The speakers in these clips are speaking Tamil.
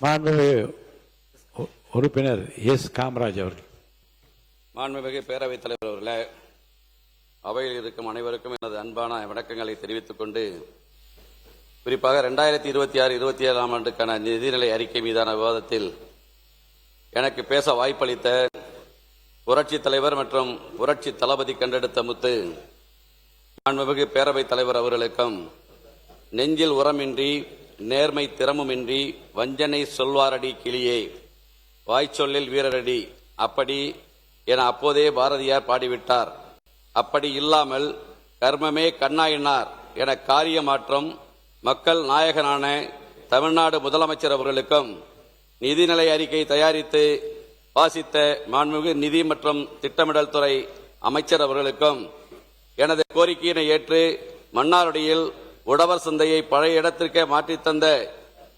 மாண்புமிகு உறுப்பினர் எஸ் காமராஜ் அவர்கள். மாண்புமிகு பேரவைத் தலைவர் அவர்களே, அவையில் இருக்கும் அனைவருக்கும் எனது அன்பான வணக்கங்களை தெரிவித்துக் கொண்டு, குறிப்பாக 2026-27 ஆண்டுக்கான நிதிநிலை அறிக்கை மீதான விவாதத்தில் எனக்கு பேச வாய்ப்பளித்த புரட்சி தலைவர் மற்றும் புரட்சி தளபதி கண்டெடுத்த முத்து மாண்புமிகு பேரவைத் தலைவர் அவர்களுக்கும், நெஞ்சில் உரமின்றி நேர்மை திறமுமின்றி வஞ்சனை சொல்வாரடி கிளியே வாய்ச்சொல்லில் வீரரடி அப்படி என அப்போதே பாரதியார் பாடிவிட்டார். அப்படி இல்லாமல் கர்மமே கண்ணாயினார் என காரிய மாற்றம் மக்கள் நாயகனான தமிழ்நாடு முதலமைச்சர் அவர்களுக்கும், நிதிநிலை அறிக்கை தயாரித்து வாசித்த மாண்புமிகு நிதி மற்றும் திட்டமிடல் துறை அமைச்சர் அவர்களுக்கும், எனது கோரிக்கையினை ஏற்று மன்னார்குடியில் உழவர் சந்தையை பழைய இடத்திற்கே மாற்றித் தந்த,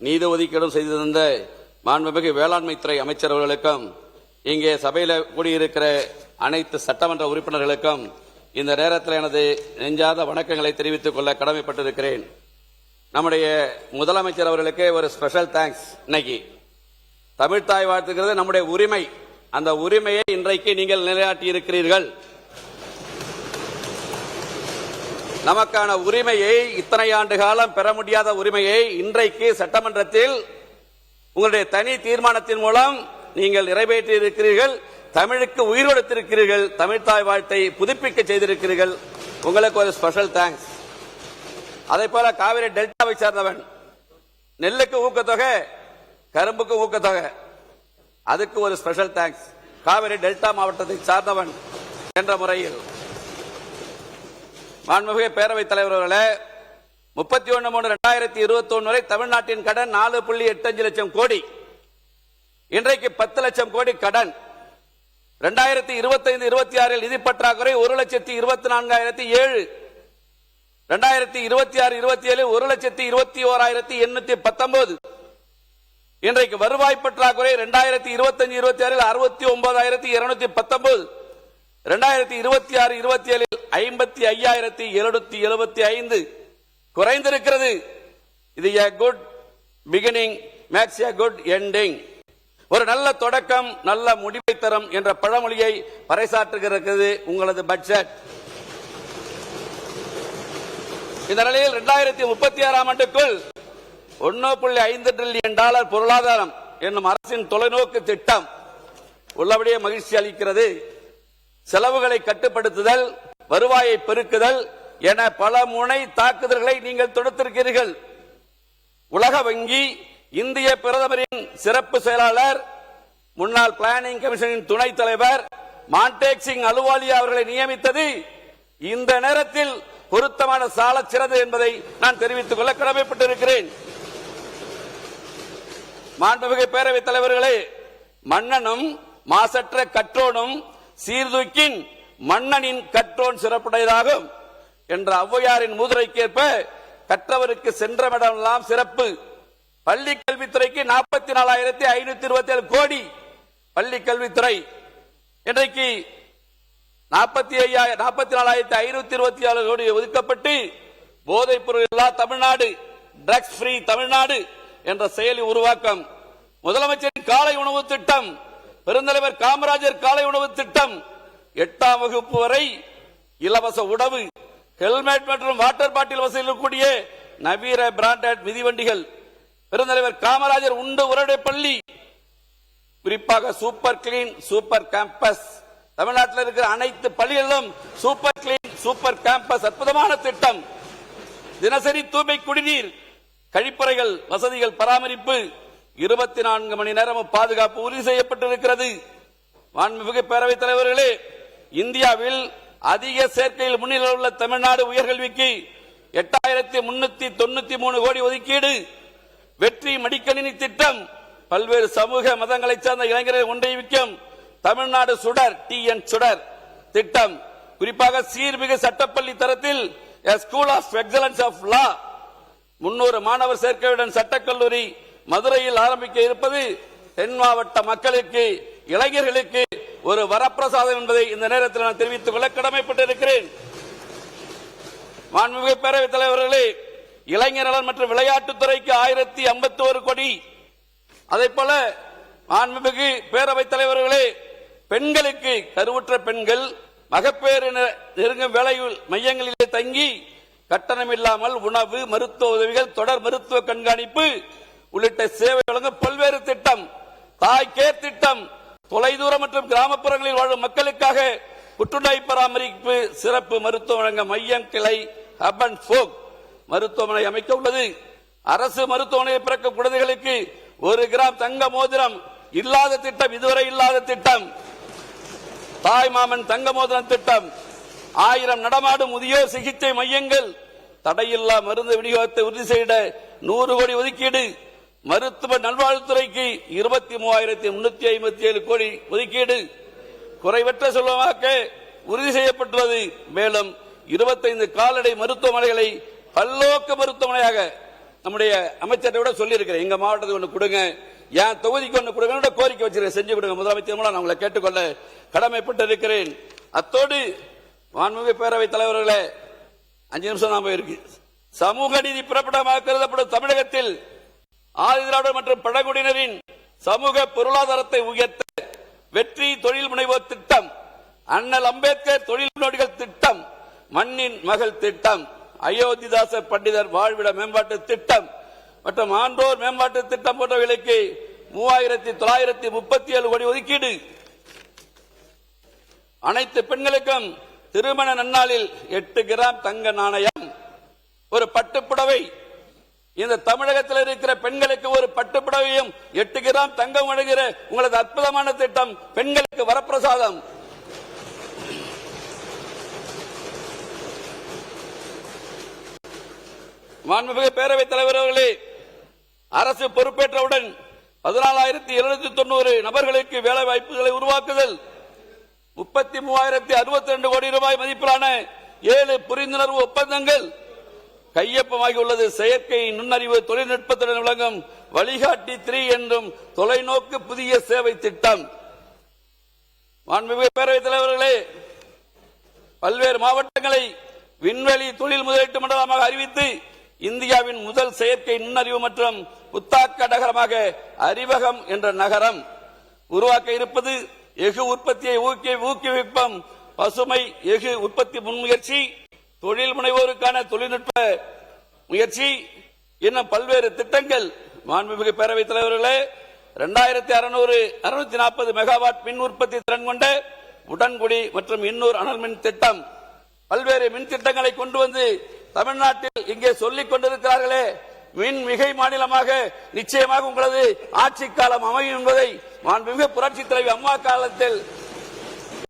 நிதி ஒதுக்கீடும் செய்து தந்த மாண்புமிகு வேளாண்மை துறை அமைச்சர் அவர்களுக்கும், இங்கே சபையில் கூடியிருக்கிற அனைத்து சட்டமன்ற உறுப்பினர்களுக்கும் இந்த நேரத்தில் எனது நெஞ்சாத வணக்கங்களை தெரிவித்துக் கொள்ள கடமைப்பட்டிருக்கிறேன். நம்முடைய முதலமைச்சர் அவர்களுக்கு ஒரு ஸ்பெஷல் தேங்க்ஸ். இன்னைக்கு தமிழ்தாய் வாழ்த்துக்கிறது நம்முடைய உரிமை. அந்த உரிமையை இன்றைக்கு நீங்கள் நிலைநாட்டி இருக்கிறீர்கள். நமக்கான உரிமையை, இத்தனை ஆண்டு காலம் பெற முடியாத உரிமையை இன்றைக்கு சட்டமன்றத்தில் உங்களுடைய தனி தீர்மானத்தின் மூலம் நீங்கள் நிறைவேற்றி இருக்கிறீர்கள். தமிழுக்கு உயிர் கொடுத்திருக்கிறீர்கள். தமிழ்தாய் வாழ்த்தை புதுப்பிக்க செய்திருக்கிறீர்கள். உங்களுக்கு ஒரு ஸ்பெஷல் தேங்க்ஸ். அதே போல காவிரி டெல்டாவை சேர்ந்தவன், நெல்லுக்கு ஊக்கத்தொகை, கரும்புக்கு ஊக்கத்தொகை, அதுக்கு ஒரு ஸ்பெஷல் தேங்க்ஸ். காவிரி டெல்டா மாவட்டத்தை சார்ந்தவன் என்ற முறையில் மாண்புமிகு பேரவைத் தலைவர் அவர்களே, 31/3/2021 வரை தமிழ்நாட்டின் கடன் 4.85 லட்சம் கோடி. இன்றைக்கு 10 லட்சம் கோடி கடன். 2025-26 நிதி பற்றாக்குறை 1,24,007. 2026-27 1,21,819. இன்றைக்கு வருவாய் பற்றாக்குறை 2025-26 69,219. 2026-27 55,775 குறைந்திருக்கிறது. இது a good beginning makes a good ending. ஒரு நல்ல தொடக்கம் நல்ல முடிவை தரும் என்ற பழமொழியை பறைசாற்றுகிறது உங்களது பட்ஜெட். இந்த நிலையில் 2036 ஆண்டுக்குள் $1.5 டிரில்லியன் பொருளாதாரம் என்னும் அரசின் தொலைநோக்கு திட்டம் உள்ளபடியே மகிழ்ச்சி அளிக்கிறது. செலவுகளை கட்டுப்படுத்துதல், வருவாயை பெருக்குதல் என பல முனை தாக்குதல்களை நீங்கள் தொடுத்திருக்கிறீர்கள். உலக வங்கி, இந்திய பிரதமரின் சிறப்பு செயலாளர், முன்னாள் பிளானிங் கமிஷனின் துணைத் தலைவர் மான்டேக் சிங் அலுவாலியா அவர்களை நியமித்தது இந்த நேரத்தில் பொருத்தமான சால சிறந்தது என்பதை நான் தெரிவித்துக் கொள்ள கடமைப்பட்டிருக்கிறேன். மாண்புமிகு பேரவைத் தலைவர்களே, மன்னனும் மாசற்ற கற்றோனும் சீர்தூக்கின் மன்னனின் கற்றோன் சிறப்புடையதாகும் என்ற ஔவையாரின் மூதுரைக்கேற்ப கற்றவருக்கு சென்றமிடமெல்லாம் சிறப்பு. பள்ளி கல்வித்துறைக்கு 44,527 கோடி பள்ளி கல்வித்துறை. இன்றைக்கு 44,527 கோடி ஒதுக்கப்பட்டு போதைப் பொருள் இல்லா தமிழ்நாடு, ட்ரக்ஸ் ஃப்ரீ தமிழ்நாடு என்ற செயலி உருவாக்கம், முதலமைச்சரின் காலை உணவு திட்டம், பெருந்தலைவர் காமராஜர் காலை உணவு திட்டம், 8ஆம் வகுப்பு வரை இலவச உணவு, ஹெல்மெட் மற்றும் வாட்டர் பாட்டில் வசதியில் கூடிய நவீன பிராண்டட் மிதிவண்டிகள், பெருந்தலைவர் காமராஜர் உண்டு உரடை பள்ளி, குறிப்பாக சூப்பர் கிளீன் சூப்பர் கேம்பஸ். தமிழ்நாட்டில் இருக்கிற அனைத்து பள்ளிகளிலும் சூப்பர் கிளீன் சூப்பர் கேம்பஸ் அற்புதமான திட்டம். தினசரி தூய்மை குடிநீர், கழிப்பறைகள் வசதிகள் பராமரிப்பு, 24 மணி நேரமும் பாதுகாப்பு உறுதி செய்யப்பட்டிருக்கிறது. மாண்புமிகு பேரவைத் தலைவர்களே, இந்தியாவில் அதிக சேர்க்கையில் முன்னிலையில் உள்ள தமிழ்நாடு உயர்கல்விக்கு 8,393 கோடி ஒதுக்கீடு. வெற்றி மடிக்கணினி திட்டம், பல்வேறு சமூக மதங்களை சேர்ந்த இளைஞர்களை ஒன்றிணைக்கும் தமிழ்நாடு சுடர் TN சுடர் திட்டம், குறிப்பாக சீர்மிகு சட்டப்பள்ளி தரத்தில் school of excellence of law 300 மாணவர் சேர்க்கையுடன் சட்டக்கல்லூரி மதுரையில் ஆரம்பிக்க இருப்பது தென் மாவட்ட மக்களுக்கு, இளைஞர்களுக்கு ஒரு வரப்பிரசாதம் என்பதை இந்த நேரத்தில் நான் தெரிவித்துக் கொள்ள கடமைப்பட்டிருக்கிறேன். மாண்புமிகு பேரவைத் தலைவர்களே, இளைஞர் நலன் மற்றும் விளையாட்டுத்துறைக்கு 1051 கோடி, அதே போல மாண்புமிகு பேரவைத் தலைவர்களே, பெண்களுக்கு கருவுற்ற பெண்கள் மகப்பேறு நெருங்கும் வேலை மையங்களிலே தங்கி கட்டணம் இல்லாமல் உணவு, மருத்துவ உதவிகள், தொடர் மருத்துவ கண்காணிப்பு உள்ளிட்ட சேவை வழங்கும் பல்வேறு திட்டம், தாய் கேர் திட்டம், தொலைதூர மற்றும் கிராமப்புறங்களில் வாழும் மக்களுக்காக புற்றுநோய் பராமரிப்பு சிறப்பு மருத்துவ வழங்க மையம் கிளை ஹப் அண்ட் ஸ்போக் மருத்துவமனை அமைக்க உள்ளது. அரசு மருத்துவமனையில் பிறக்கும் குழந்தைகளுக்கு 1 கிராம் தங்க மோதிரம் இல்லாத திட்டம், இதுவரை இல்லாத திட்டம். தாய் மாமன் தங்க மோதிரம் திட்டம், 1000 நடமாடும் முதியோர் சிகிச்சை மையங்கள், தடையில்லா மருந்து விநியோகத்தை உறுதி செய்ய 100 கோடி ஒதுக்கீடு, மருத்துவ நல்வாழ்வுத்துறைக்கு 23,357 கோடி ஒதுக்கீடு, குறைவற்ற செல்வமாக்க உறுதி செய்யப்பட்டுள்ளது. மேலும் 25 கால்நடை மருத்துவமனைகளை பல்நோக்கு மருத்துவமனையாக நம்முடைய அமைச்சரை சொல்லியிருக்கிறேன். எங்க மாவட்டத்துக்கு ஒன்று கொடுங்க, என் தொகுதிக்கு ஒன்று கொடுங்க, கோரிக்கை வச்சிருக்கேன், செஞ்சு கொடுங்க. முதலமைச்சர் மூலம் நான் உங்களை கேட்டுக்கொள்ள கடமைப்பட்டு இருக்கிறேன். அத்தோடு மாண்புமிகு பேரவைத் தலைவர்களே, 5 நிமிஷம் தான் போயிருக்கு. சமூக நீதி பிறப்பிடமாக கருதப்படும் தமிழகத்தில் ஆதிதிராவிடர் மற்றும் பழங்குடியினரின் சமூக பொருளாதாரத்தை உயர்த்த வெற்றி தொழில் முனைவோர் திட்டம், அண்ணல் அம்பேத்கர் தொழில் முன்னோடிகள் திட்டம், மண்ணின் மகள் திட்டம், அயோத்திதாசர் பண்டிதர் வாழ்விட மேம்பாட்டு திட்டம் மற்றும் ஆண்டோர் மேம்பாட்டு திட்டம் போன்றவைகளுக்கு 3,937 கோடி ஒதுக்கீடு. அனைத்து பெண்களுக்கும் திருமண நன்னாளில் 8 கிராம் தங்க நாணயம், ஒரு பட்டுப்புடவை. இந்த தமிழகத்தில் இருக்கிற பெண்களுக்கு ஒரு பட்டுப்புடவையும் 8 கிராம் தங்கம் வழங்குகிற உங்களது அற்புதமான திட்டம் பெண்களுக்கு வரப்பிரசாதம். மாண்புமிகு பேரவைத் தலைவர் அவர்களே, அரசு பொறுப்பேற்றவுடன் 14,790 நபர்களுக்கு வேலை வாய்ப்புகளை உருவாக்குதல், 33,062 கோடி ரூபாய் மதிப்பிலான 7 புரிந்துணர்வு ஒப்பந்தங்கள் கையொப்பமாகி உள்ளது. செயற்கை நுண்ணறிவு தொழில்நுட்பத்துடன் விளங்கும் வழிகாட்டி 3 என்றும் தொலைநோக்கு புதிய சேவை திட்டம். மாண்புமிகு பேரவைத் தலைவர்களே, பல்வேறு மாவட்டங்களை விண்வெளி தொழில் முதலீட்டு மண்டலமாக அறிவித்து இந்தியாவின் முதல் செயற்கை நுண்ணறிவு மற்றும் புத்தாக்க நகரமாக அறிவகம் என்ற நகரம் உருவாக்க இருப்பது. எஃகு உற்பத்தியை ஊக்குவிப்பம், பசுமை எஃகு உற்பத்தி முன்முயற்சி, தொழில் முனைவோருக்கான தொழில்நுட்ப முயற்சி இன்னும் பல்வேறு திட்டங்கள். மாண்புமிகு பேரவைத் தலைவர்களே, 2640 மெகாவாட் மின் உற்பத்தி திறன் கொண்ட உடன்குடி மற்றும் இன்னூர் அனல் மின் திட்டம், பல்வேறு மின் திட்டங்களை கொண்டு வந்து தமிழ்நாட்டில் இங்கே சொல்லிக் கொண்டிருக்கிறார்களே, மின் மிகை மாநிலமாக நிச்சயமாக உங்களது ஆட்சி காலம் அமையும் என்பதை மாண்புமிகு புரட்சி தலைவி அம்மா காலத்தில்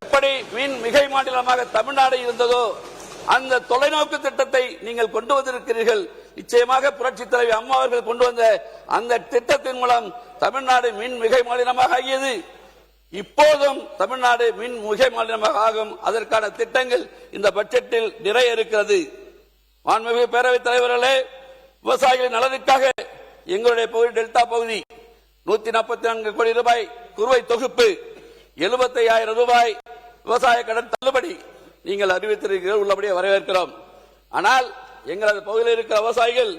எப்படி மின் மிகை மாநிலமாக தமிழ்நாடு இருந்ததோ அந்த தொலைநோக்கு திட்டத்தை நீங்கள் கொண்டு வந்திருக்கிறீர்கள். நிச்சயமாக புரட்சி தலைவி அம்மா அவர்கள் கொண்டு வந்த அந்த திட்டத்தின் மூலம் தமிழ்நாடு மின் மிகை மாநிலமாக ஆகியது. இப்போதும் தமிழ்நாடு மின் மிகை மாநிலமாக ஆகும். அதற்கான திட்டங்கள் இந்த பட்ஜெட்டில் நிறைய இருக்கிறது. மாண்புமிகு பேரவைத் தலைவர்களே, விவசாயிகளின் நலனுக்காக எங்களுடைய பகுதி டெல்டா பகுதி 144 கோடி ரூபாய் குறுவை தொகுப்பு, 75,000 ரூபாய் விவசாய கடன் தள்ளுபடி நீங்கள் அறிவித்திருக்கிறீர்கள், உள்ளபடியே வரவேற்கிறோம். ஆனால் எங்களது பகுதியில் இருக்கிற விவசாயிகள்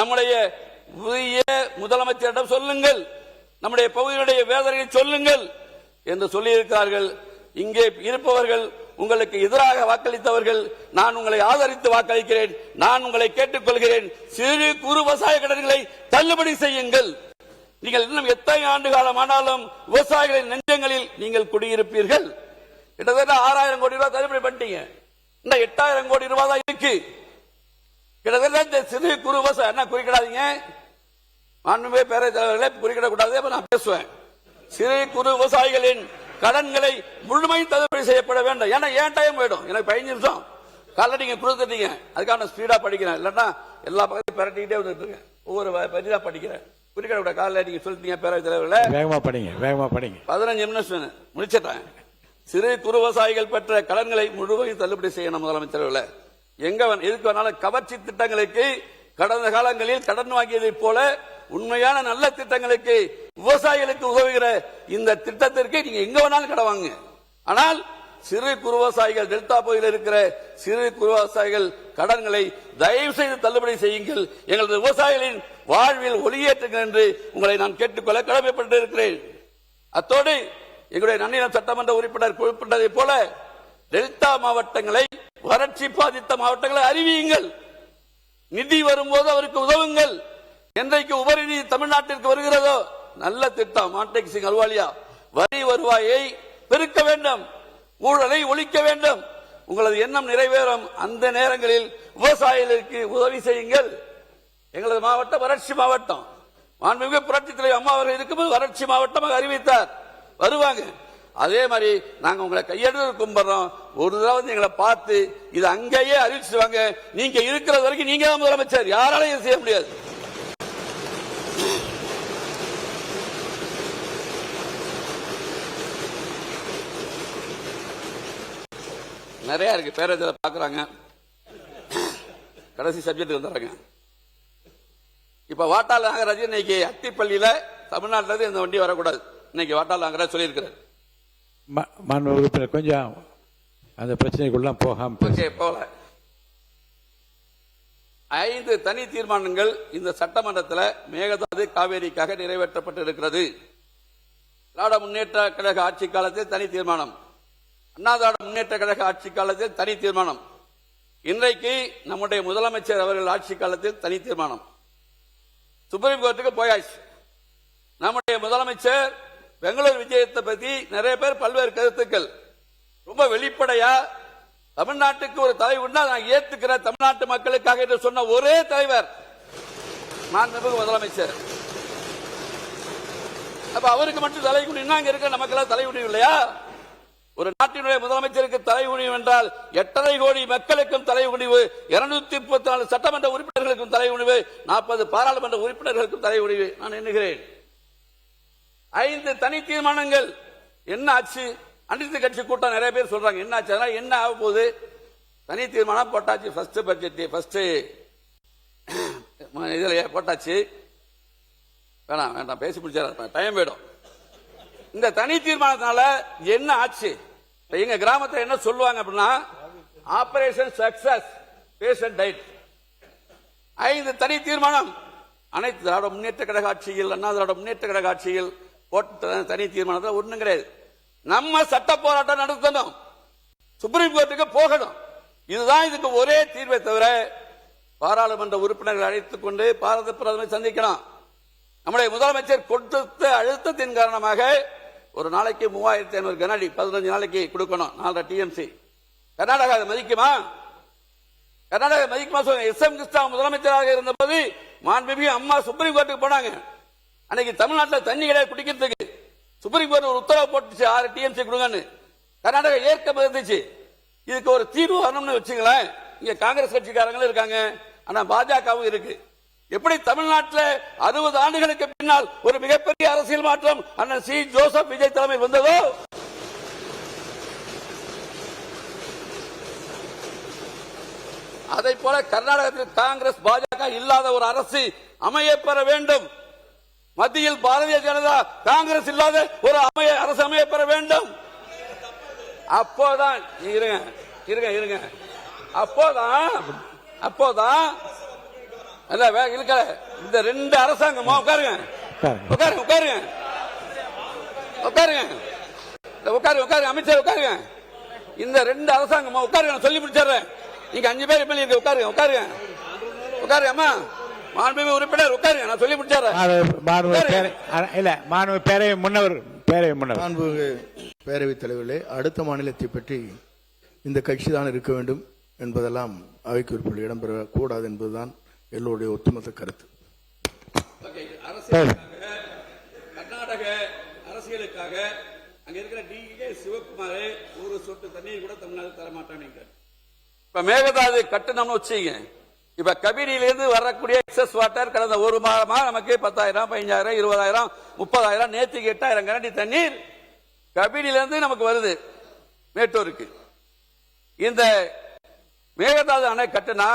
நம்முடைய புதிய முதலமைச்சரிடம் சொல்லுங்கள், நம்முடைய பகுதியினுடைய வேதனையை சொல்லுங்கள் என்று சொல்லியிருக்கிறார்கள். இங்கே இருப்பவர்கள் உங்களுக்கு எதிராக வாக்களித்தவர்கள், நான் உங்களை ஆதரித்து வாக்களிக்கிறேன். நான் உங்களை கேட்டுக்கொள்கிறேன், சிறு குறு விவசாய கடன்களை தள்ளுபடி செய்யுங்கள். நீங்கள் இன்னும் எத்தனை ஆண்டு காலம் ஆனாலும் விவசாயிகளின் நெஞ்சங்களில் நீங்கள் குடியிருப்பீர்கள். கிட்டத்தட்ட 6,000 கோடி ரூபாய் தள்ளுபடி பண்ணிட்டீங்க. இன்னும் 8,000 கோடி ரூபாய் தான் இருக்கு. கிட்டத்தட்ட இந்த சிறு குறு விவசாயம் என்ன குறிக்கிடாதீங்க, மாண்புமிகு பேரவைத் தலைவர்களே, குறிக்கிடக்கூடாது. நான் பேசுவேன். சிறு குறு விவசாயிகளின் கடன்களை முழுமையும் தள்ளுபடி செய்யப்பட வேண்டும். ஏன்னா ஏன் டைம் போயிடும், எனக்கு 15 நிமிஷம் காலைல நீங்க கொடுத்துட்டீங்க. அதுக்காக நான் ஸ்பீடா படிக்கிறேன், இல்லன்னா எல்லா பக்கத்தையும் பரட்டிக்கிட்டே வந்துட்டு இருக்கேன். ஒவ்வொரு பரிதா படிக்கிறேன். குறிக்கிட காலைல நீங்க சொல்லிட்டீங்க பேரவைத் தலைவர்களே, வேகமா படிங்க, வேகமா படிங்க. 15 நிமிஷம் முடிச்சிட்டேன். சிறு குறு விவசாயிகள் பெற்ற கடன்களை முழுமையும் தள்ளுபடி செய்யணும் முதலமைச்சர்களே. எங்க எதுக்கு வேணாலும் கவர்ச்சி திட்டங்களுக்கு கடந்த காலங்களில் கடன் வாங்கியதை போல உண்மையான நல்ல திட்டங்களுக்கு விவசாயிகளுக்கு உதவுகிற இந்த திட்டத்திற்கு நீங்க எங்க வேணாலும் கடன் வாங்க. ஆனால் சிறு குறு விவசாயிகள், டெல்டா பகுதியில் இருக்கிற சிறு குறு விவசாயிகள் கடன்களை தயவு செய்து தள்ளுபடி செய்யுங்கள், எங்களது விவசாயிகளின் வாழ்வில் ஒளியேற்றுங்கள் என்று உங்களை நான் கேட்டுக்கொள்ள கடமைப்பட்டு இருக்கிறேன். அத்தோடு எங்களுடைய நன்னிலம் சட்டமன்ற உறுப்பினர் குறிப்பிட்டதை போல டெல்டா மாவட்டங்களை, வறட்சி பாதித்த மாவட்டங்களை அறிவியுங்கள். நிதி வரும்போது அவருக்கு உதவுங்கள். என்றைக்கு உபரிநிதி தமிழ்நாட்டிற்கு வருகிறதோ நல்ல திட்டம் மாண்டேக் சிங் அல்வாலியா, வரி வருவாயை பெருக்க வேண்டும், ஊழலை ஒழிக்க வேண்டும். உங்களது எண்ணம் நிறைவேறும். அந்த நேரங்களில் விவசாயிகளுக்கு உதவி செய்யுங்கள். எங்களது மாவட்டம் வறட்சி மாவட்டம். மாண்புமிகு புரட்சித் தலைவர் அம்மா அவர்கள் இருக்கும்போது வறட்சி மாவட்டமாக அறிவித்தார். வருவாங்க. அதே மாதிரி நாங்க உங்களை கையெடுத்து கும்பிடுறோம். ஒரு தடவை எங்களை பார்த்து இது அங்கேயே அறிவிச்சுவாங்க. நீங்க இருக்கிற வரைக்கும் நீங்க தான் முதலமைச்சர், யாராலையும் செய்ய முடியாது. நிறைய இருக்கு, பேரத்தில் பாக்குறாங்க. கடைசி சப்ஜெக்ட் வந்துடுறாங்க. இப்ப வாட்டாள் நாகராஜ் இன்னைக்கு அத்திப்பள்ளியில தமிழ்நாட்டில இந்த வண்டி வரக்கூடாது, இன்னைக்கு வாட்டாள் நாகராஜ் சொல்லியிருக்கிறார். மாண்பு உறுப்பினர் கொஞ்சம் அந்த பிரச்சனைக்குள்ள போகாம போல 5 தனி தீர்மானங்கள் இந்த சட்டமன்றத்தில் மேகதாது காவேரிக்காக நிறைவேற்றப்பட்டிருக்கிறது. திராவிட முன்னேற்ற கழக ஆட்சி காலத்தில் தனி தீர்மானம், அண்ணா திராவிட முன்னேற்ற கழக ஆட்சி காலத்தில் தனி தீர்மானம், இன்றைக்கு நம்முடைய முதலமைச்சர் அவர்கள் ஆட்சி காலத்தில் தனி தீர்மானம். சுப்ரீம் கோர்ட்டுக்கு போயாச்சு. நம்முடைய முதலமைச்சர் பெங்களூர் விஜயத்தை பத்தி நிறைய பேர் பல்வேறு கருத்துக்கள், ரொம்ப வெளிப்படையா தமிழ்நாட்டுக்கு ஒரு தலைவர் நான் ஏத்துக்கிற தமிழ்நாட்டு மக்களுக்காக என்று சொன்ன ஒரே தலைவர் மாண்புமிகு முதலமைச்சர். அப்ப அவருக்கு மட்டும் தலைகுனிவு, அங்க இருக்க நமக்கெல்லாம் தலைகுனிவு இல்லையா? ஒரு நாட்டினுடைய முதலமைச்சருக்கு தலைகுனிவு என்றால் 8.5 கோடி மக்களுக்கும் தலைகுனிவு, 234 சட்டமன்ற உறுப்பினர்களுக்கும் தலைகுனிவு, 40 பாராளுமன்ற உறுப்பினர்களுக்கும் தலைகுனிவு. நான் எண்ணுகிறேன் 5 தனி தீர்மானங்கள். என்ன ஆச்சு? அனைத்து கட்சி கூட்டம் நிறைய பேர் சொல்றாங்க என்ன ஆச்சு, அதனால என்ன ஆக போகுது? தனி தீர்மானம் போட்டாச்சு. ஃபர்ஸ்ட் பட்ஜெட் ஃபர்ஸ்ட் இதுல போட்டாச்சு. வேணாம் வேண்டாம் பேசி முடிச்சாரு, டைம் போயிடும். இந்த தனி தீர்மானத்தினால என்ன ஆச்சு? எங்க கிராமத்தில் என்ன சொல்லுவாங்க அப்படின்னா, ஆபரேஷன் சக்சஸ், பேஷண்ட் டைட். 5 தனி தீர்மானம் அனைத்து திராவிட முன்னேற்ற கழக ஆட்சியில், அண்ணா திராவிட முன்னேற்ற கழக ஆட்சியில் போட்ட தனி தீர்மானத்தில் ஒண்ணும் கிடையாது. நம்ம சட்ட போராட்டம் நடத்தணும், சுப்ரீம் கோர்ட்டுக்கு போகணும். இதுதான் இதுக்கு ஒரே தீர்வை தவிர பாராளுமன்ற உறுப்பினர்கள் அழைத்துக் கொண்டு பாரத பிரதமரை சந்திக்கணும். நம்முடைய முதலமைச்சர் கொடுத்த அழுத்தத்தின் காரணமாக ஒரு நாளைக்கு 3500 கனஅடி 15 நாளைக்கு கொடுக்கணும். 4 டிஎம்சி. கர்நாடகா அதை மதிக்குமா? கர்நாடகா மதிக்குமா சொல்லுங்க. எஸ் எம் கிருஷ்ணா முதலமைச்சராக இருந்தபோது மாண்புமிகு அம்மா சுப்ரீம் கோர்ட்டுக்கு போனாங்க. அன்னைக்கு தமிழ்நாட்டில் தண்ணி கிடையாது குடிக்கிறதுக்கு. சுப்ரீம் கோர்ட் ஒரு உத்தரவு போட்டுச்சு 6 டிஎம்சி கொடுங்கன்னு. கர்நாடகா ஏற்க இருந்துச்சு. இதுக்கு ஒரு தீர்வு வரணும்னு வச்சுங்களேன். இங்க காங்கிரஸ் கட்சிக்காரங்களும் இருக்காங்க, ஆனா பாஜகவும் இருக்கு. எப்படி தமிழ்நாட்டில் 60 ஆண்டுகளுக்கு பின்னால் ஒரு மிகப்பெரிய அரசியல் மாற்றம் அண்ணன் சி ஜோசப் விஜய் தலைமையில் வந்ததோ, அதை போல கர்நாடகத்தில் காங்கிரஸ் பாஜக இல்லாத ஒரு அரசு அமையப்பெற வேண்டும். மத்தியில் பாரதிய ஜனதா காங்கிரஸ் இல்லாத ஒரு அரசு அமையப்பெற வேண்டும். அப்போதான் இருங்க அப்போதான் இந்த 2 அரசாங்கமா உட்காருங்க அமைச்சர் உட்காருங்க. இந்த 2 அரசாங்கமா உட்காருங்க, சொல்லி முடிச்சிடுறேன். நீங்க 5 பேர் எம்எல்ஏ உட்காருங்க. அம்மா மாண்புமிகு உறுப்பினர் உட்காருங்க, நான் சொல்லி முடிச்சிடுறேன். பேரவைத் தலைவர்களே, அடுத்த மாநிலத்தை பற்றி இந்த கட்சி தான் இருக்க வேண்டும் என்பதெல்லாம் அவை குறிப்பில் இடம்பெறக்கூடாது என்பதுதான் எல்லோருடைய ஒட்டுமொத்த கருத்து. கர்நாடக அரசியலுக்காக அங்க இருக்கிற டிகே சிவகுமார் ஒரு சொட்டு தண்ணீர் கூட தமிழ்நாடு தர மாட்டாங்க. இப்ப மேகதாது கட்டணம்னு வச்சுங்க. இப்ப கபினிலிருந்து வரக்கூடிய எக்ஸஸ் வாட்டர் கடந்த ஒரு மாதமா நமக்கு 10,000, 15,000, 20,000, 30,000, நேற்றுக்கு 8,000 கனஅடி தண்ணீர் கபினிலிருந்து நமக்கு வருது மேட்டூருக்கு. இந்த மேகதாது அணை கட்டினா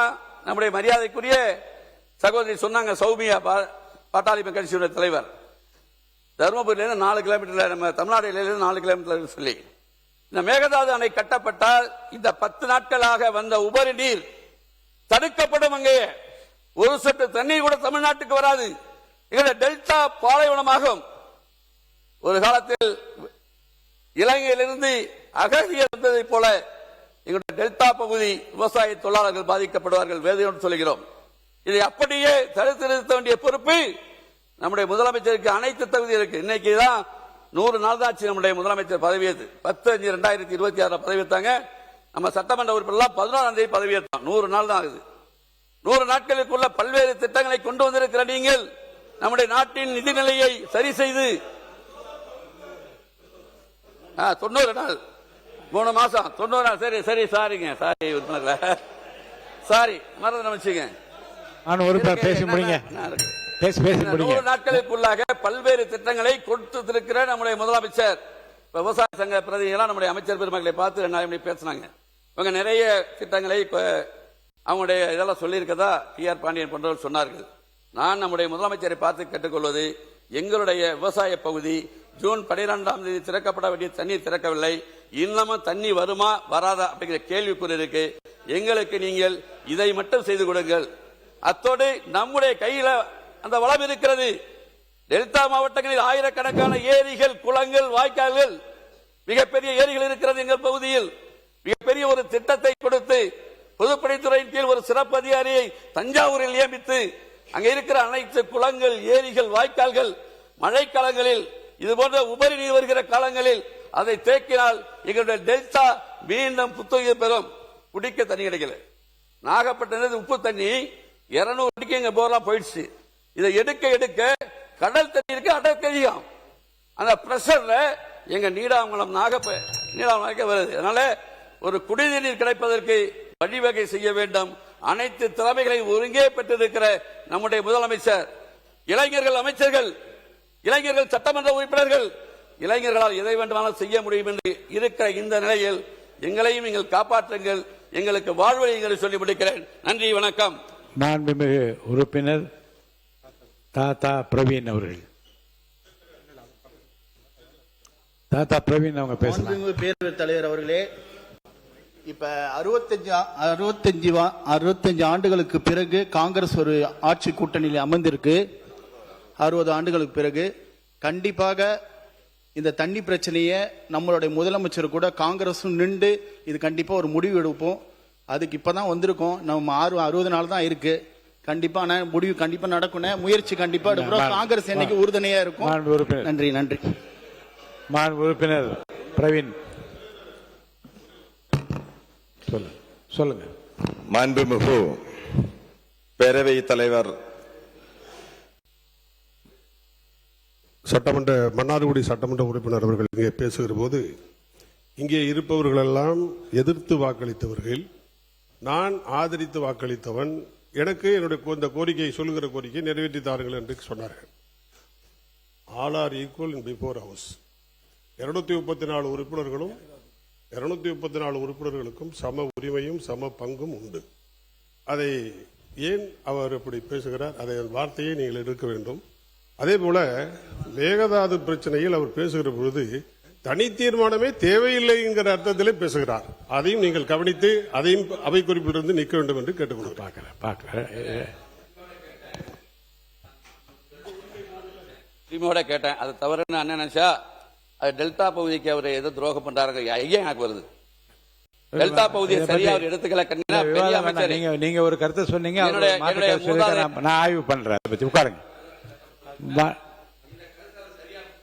நம்முடைய மரியாதைக்குரிய சகோதரி சொன்னாங்க, சௌமியா பாட்டாளி கட்சியுடைய தலைவர், தருமபுரியிலிருந்து 4 கிலோமீட்டர், நம்ம தமிழ்நாடுல 4 கிலோமீட்டர் சொல்லி இந்த மேகதாது அணை கட்டப்பட்டால் இந்த 10 நாட்களாக வந்த உபரி நீர் தடுக்கப்படும். அங்கே ஒரு சொட்டு தண்ணீர் கூட தமிழ்நாட்டுக்கு வராது. எங்களுடைய டெல்டா பாலைவனமாகும். ஒரு காலத்தில் இலங்கையிலிருந்து அகதியர் வந்ததை போல எங்களுடைய டெல்டா பகுதி விவசாய தொழிலாளர்கள் பாதிக்கப்படுவார்கள். வேதனையோடு சொல்கிறோம். இதை அப்படியே தடுத்து நிறுத்த வேண்டிய பொறுப்பு நம்முடைய முதலமைச்சருக்கு அனைத்து தகுதி இருக்கு. இன்னைக்கு தான் 100 நாள் தான் ஆச்சு நம்முடைய முதலமைச்சர் பதவியேற்று. 10/5/2026 பதவியேற்றாங்க. நம்ம சட்டமன்ற உறுப்பினர் 11ஆம் தேதி பதவியேற்றான். 100 நாள் தான் ஆகுது. 100 நாட்களுக்குள்ள பல்வேறு திட்டங்களை கொண்டு வந்திருக்கிற நீங்கள் நம்முடைய நாட்டின் நிதிநிலையை சரி செய்து 90 நாள் 3 மாசம் 90 நாள். சரி சரி சாரிங்க, சாரி உறுப்பினர்கள, சாரி மறந்து நினைச்சுங்க. பேசி முடிங்க. 100 நாட்களுக்குள்ளாக பல்வேறு திட்டங்களை கொடுத்திருக்கிற நம்முடைய முதலமைச்சர் விவசாய சங்க பிரதிநிதிகள் நம்முடைய அமைச்சர் பெருமக்களை பார்த்து 2 மணி பேசினாங்க. இவங்க நிறைய திட்டங்களை அவங்களுடைய இதெல்லாம் சொல்லியிருக்கதா டி.ஆர். பாண்டியன் போன்றவர்கள் சொன்னார்கள். நான் நம்முடைய முதலமைச்சரை பார்த்து கேட்டுக்கொள்வது, எங்களுடைய விவசாய பகுதி ஜூன் 12ஆம் தேதி திறக்கப்பட வேண்டிய தண்ணீர் திறக்கவில்லை. இன்னமும் தண்ணி வருமா வராதா அப்படிங்கிற கேள்விக்குறி இருக்கு. எங்களுக்கு நீங்கள் இதை மட்டும் செய்து கொடுங்கள். அத்தோடு நம்முடைய கையில அந்த வளம் இருக்கிறது. டெல்டா மாவட்டங்களில் ஆயிரக்கணக்கான ஏரிகள், குளங்கள், வாய்க்கால்கள், மிகப்பெரிய ஏரிகள் இருக்கிறது. எங்கள் பகுதியில் மிகப்பெரிய ஒரு திட்டத்தை கொடுத்து பொதுப்பணித்துறையின் கீழ் ஒரு சிறப்பு அதிகாரியை தஞ்சாவூரில் நியமித்து அங்கே இருக்கிற அனைத்து குளங்கள், ஏரிகள், வாய்க்கால்கள் மழைக்காலங்களில் இதுபோன்ற உபரி நீர் வருகிற காலங்களில் அதை தேக்கினால் எங்களுடைய டெல்டா மீண்டும் புத்துயிர் பெறும். குடிக்க தண்ணி கிடைக்கல. நாகப்பட்டினம் உப்பு தண்ணி 200 அடிக்கு எங்க போர்லாம் போயிடுச்சு. இதை எடுக்க எடுக்க கடல் தண்ணி இருக்கு அடக்கதிகம். அந்த பிரஷர்ல எங்க நீடாமங்கலம் நீடாமங்கலம் வருது. அதனால ஒரு குடிநீர் கிடைப்பதற்கு வழிவகை செய்ய வேண்டும். அனைத்து திறமைகளையும் ஒருங்கே பெற்றிருக்கிற நம்முடைய முதலமைச்சர், இளைஞர்கள் அமைச்சர்கள், இளைஞர்கள் சட்டமன்ற உறுப்பினர்கள், இளைஞர்களால் எதை வேண்டுமானாலும் செய்ய முடியும் என்று இருக்கிற இந்த நிலையில் எங்களையும் நீங்கள் காப்பாற்றுங்கள், எங்களுக்கு வாழ்வழிகளை சொல்லி முடிக்கிறேன். நன்றி, வணக்கம். மாண்புமிகு உறுப்பினர் தாத்தா பிரவீன் அவர்கள். தாத்தா பிரவீன் அவங்க பேசலாம். பேரவைத் தலைவர் அவர்களே, இப்ப 65 ஆண்டுகளுக்கு பிறகு காங்கிரஸ் ஒரு ஆட்சி கூட்டணியில் அமர்ந்திருக்கு. 60 ஆண்டுகளுக்கு பிறகு கண்டிப்பாக இந்த தண்ணி பிரச்சனையை நம்மளுடைய முதலமைச்சர் கூட காங்கிரஸும் நின்று இது கண்டிப்பா ஒரு முடிவு எடுப்போம். அதுக்கு இப்பதான் வந்திருக்கோம். நம்ம 60 நாள் தான் இருக்கு. கண்டிப்பா முடிவு கண்டிப்பா நடக்கும். முயற்சி கண்டிப்பா எடுக்கிறோம். காங்கிரஸ் என்னைக்கு உறுதுணையா இருக்கும். நன்றி. நன்றி. உறுப்பினர் பிரவீன் சொல்லுங்க. மாண்புமிகு பேரவை தலைவர் மன்னார்குடி சட்டமன்ற உறுப்பினர் அவர்கள் இங்கே பேசுகிற போது, இங்கே இருப்பவர்களெல்லாம் எதிர்த்து வாக்களித்தவர்கள், நான் ஆதரித்து வாக்களித்தவன், எனக்கு என்னுடைய இந்த கோரிக்கையை சொல்லுகிற கோரிக்கையை நிறைவேற்றி தாருங்கள் என்று சொன்னார்கள். All are equal in before house. 234 உறுப்பினர்களும் 234 உறுப்பினர்களுக்கும் சம உரிமையும் சம பங்கும் உண்டு. அதை ஏன் அவர் இப்படி பேசுகிறார்? அதை வார்த்தையை நீங்கள் எடுக்க வேண்டும். அதே போல மேகதாது பிரச்சனையில் அவர் பேசுகிற பொழுது தனி தீர்மானமே தேவையில்லை என்கிற அர்த்தத்திலே பேசுகிறார். அதையும் நீங்கள் கவனித்து அதையும் அவை குறிப்பிலிருந்து நீக்க வேண்டும் என்று கேட்டுக்கொள்கிறேன். கேட்டேன். அது தவறுன்னு அண்ணன் நினைச்சா அது டெல்டா பகுதிக்கு அவர் ஏதோ துரோகம் பண்றாரு எனக்கு வருது. டெல்டா பகுதியை சரியா அவர் எடுத்துக்கல. நீங்க ஒரு கருத்தை சொன்னீங்க, நான் ஆய்வு பண்றேன். உட்காருங்க.